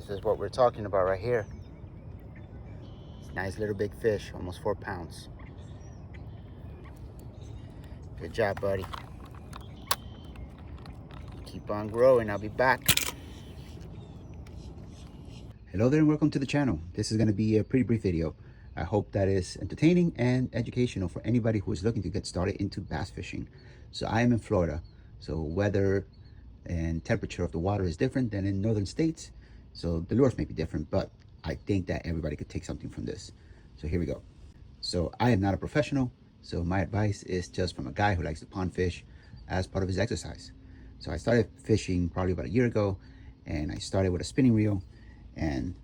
This is what we're talking about right here. It's a nice little big fish, almost 4 pounds. Good job, buddy. Keep on growing. I'll be back. Hello there and welcome to the channel. This is going to be a pretty brief video. I hope that is entertaining and educational for anybody who is looking to get started into bass fishing. So I am in Florida, so weather and temperature of the water is different than in northern states. So the lures may be different, but I think that everybody could take something from this. So here we go. So I am not a professional, so my advice is just from a guy who likes to pond fish as part of his exercise. So I started fishing probably about a year ago, and I started with a spinning reel and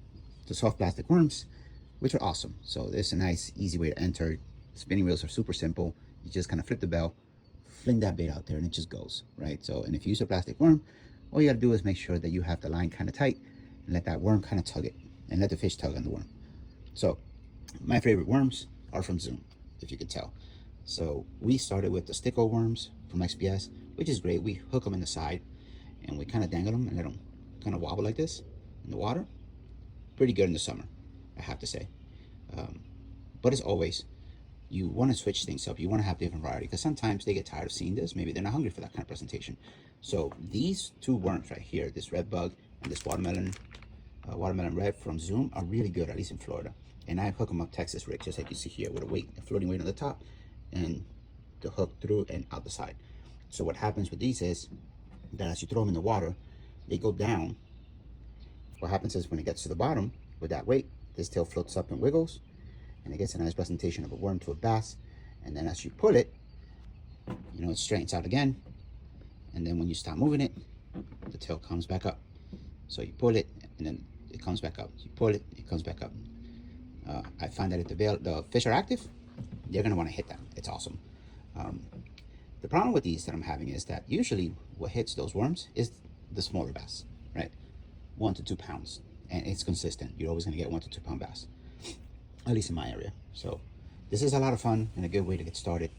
the soft plastic worms, which are awesome. So there's a nice, easy way to enter. Spinning reels are super simple. You just kind of flip the bell, fling that bait out there, and it just goes, right? So, and if you use a plastic worm, all you gotta do is make sure that you have the line kind of tight and let that worm kind of tug it, and let the fish tug on the worm. So my favorite worms are from Zoom, if you could tell. So we started with the sticko worms from XPS, which is great. We hook them in the side and we kind of dangle them and let them kind of wobble like this in the water. Pretty good in the summer, I have to say. But as always, you want to switch things up. You want to have different variety, because sometimes they get tired of seeing this. Maybe they're not hungry for that kind of presentation. So these two worms right here, this red bug and this watermelon red from Zoom, are really good, at least in Florida. And I hook them up Texas rig, just like you see here, with a floating weight on the top and the hook through and out the side. So what happens with these is that as you throw them in the water, they go down. What happens is when it gets to the bottom with that weight, this tail floats up and wiggles, and it gets a nice presentation of a worm to a bass. And then as you pull it, you know, it straightens out again. And then when you stop moving it, the tail comes back up. So you pull it and then it comes back up. You pull it, it comes back up. I find that if the fish are active, they're gonna wanna hit that. It's awesome. The problem with these that I'm having is that usually what hits those worms is the smaller bass, right? 1 to 2 pounds, and it's consistent. You're always gonna get 1 to 2 pound bass, at least in my area. So this is a lot of fun and a good way to get started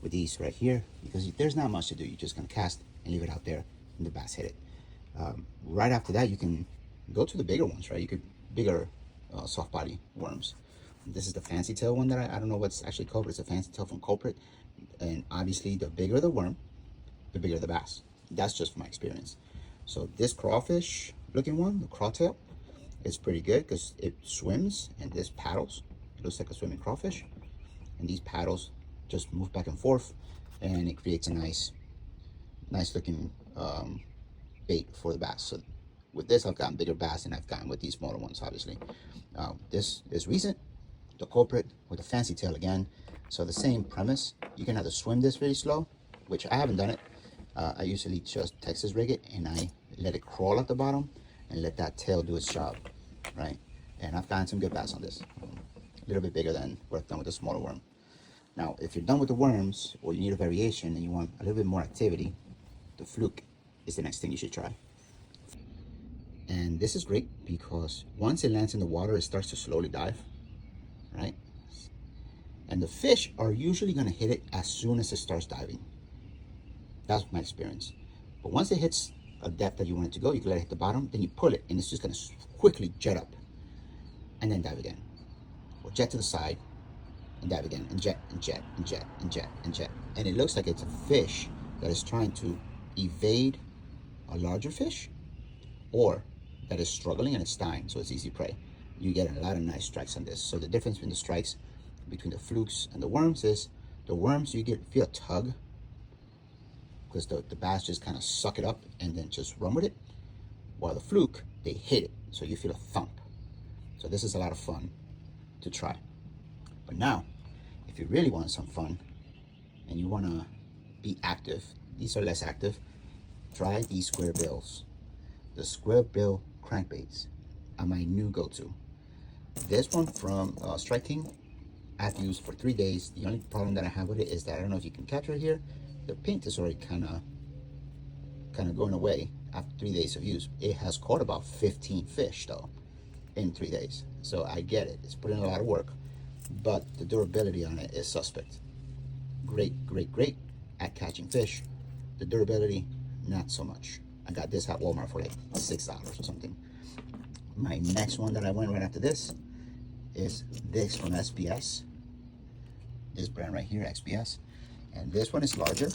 with these right here, because there's not much to do. You're just gonna cast and leave it out there and the bass hit it. Right after that, you can go to the bigger ones, right? You could bigger soft body worms. This is the fancy tail one that I don't know what's actually called, but it's a fancy tail from Culprit. And obviously the bigger the worm, the bigger the bass. That's just from my experience. So this crawfish looking one, the crawtail, is pretty good because it swims and this paddles. It looks like a swimming crawfish. And these paddles just move back and forth, and it creates a nice looking bait for the bass. So with this, I've gotten bigger bass than I've gotten with these smaller ones, obviously. This is recent, the Culprit with a fancy tail again. So the same premise. You can either swim this very slow, which I haven't done it. I usually just Texas rig it and I let it crawl at the bottom and let that tail do its job, right? And I've gotten some good bass on this. A little bit bigger than what I've done with the smaller worm. Now, if you're done with the worms, or you need a variation and you want a little bit more activity, the fluke is the next thing you should try. And this is great because once it lands in the water, it starts to slowly dive, right? And the fish are usually gonna hit it as soon as it starts diving. That's my experience. But once it hits a depth that you want it to go, you can let it hit the bottom, then you pull it, and it's just gonna quickly jet up and then dive again. Or jet to the side and dive again, and jet, and jet, and jet, and jet, and jet. And it looks like it's a fish that is trying to evade a larger fish, or that is struggling and it's dying, so it's easy prey. You get a lot of nice strikes on this. So the difference between the strikes between the flukes and the worms is the worms, you feel a tug, because the bass just kind of suck it up and then just run with it, while the fluke, they hit it, so you feel a thump. So this is a lot of fun to try. But now, if you really want some fun and you want to be active, these are less active, try these square bills. The square bill crankbaits are my new go-to. This one from Strike King, I've used for 3 days. The only problem that I have with it is that I don't know if you can capture it here. The paint is already kind of going away after 3 days of use. It has caught about 15 fish though in 3 days. So I get it. It's putting a lot of work, but the durability on it is suspect. Great at catching fish. The durability, not so much. I got this at Walmart for like $6 or something. My next one that I went right after this is this from SBS. This brand right here, XPS. And this one is larger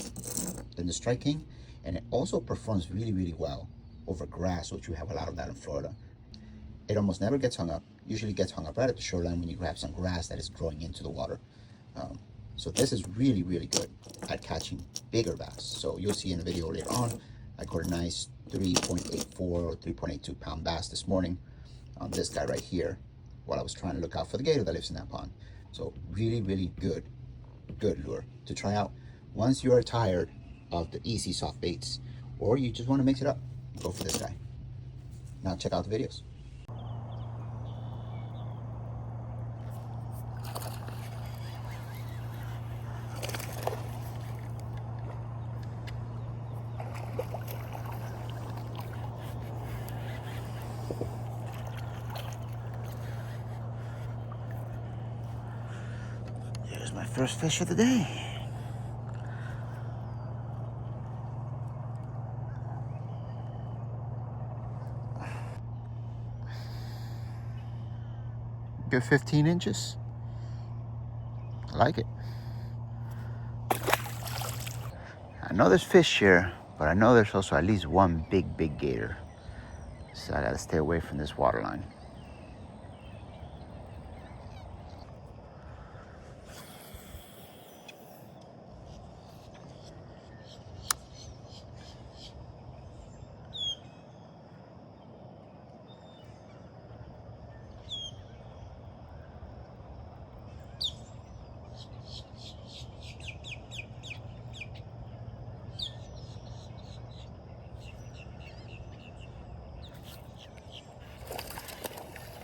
than the Strike King, and it also performs really, really well over grass, which we have a lot of that in Florida. It almost never gets hung up. Usually gets hung up right at the shoreline when you grab some grass that is growing into the water. So this is really, really good at catching bigger bass. So you'll see in the video later on, I caught a nice 3.84 or 3.82 pound bass this morning on this guy right here while I was trying to look out for the gator that lives in that pond. So really, really good lure to try out once you are tired of the easy soft baits, or you just want to mix it up. Go for this guy. Now check out the videos. Here's my first fish of the day. Good 15 inches. I like it. I know there's fish here, but I know there's also at least one big gator. So I gotta stay away from this water line.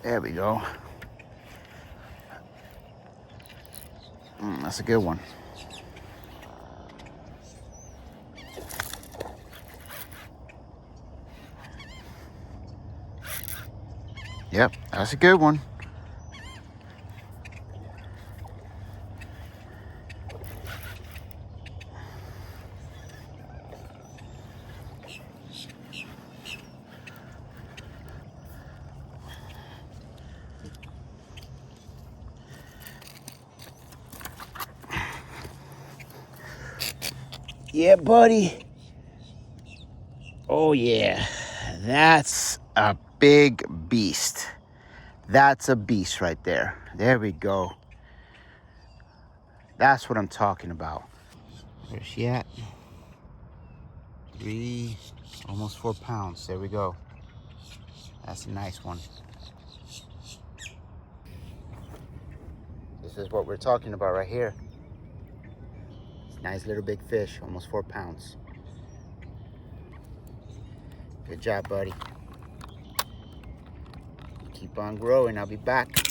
There we go. That's a good one. Yep, that's a good one. Yeah, buddy. Oh, yeah. That's a big beast. That's a beast right there. There we go. That's what I'm talking about. Where's she at? 3, almost 4 pounds. There we go. That's a nice one. This is what we're talking about right here. Nice little big fish, almost 4 pounds. Good job, buddy. Keep on growing. I'll be back.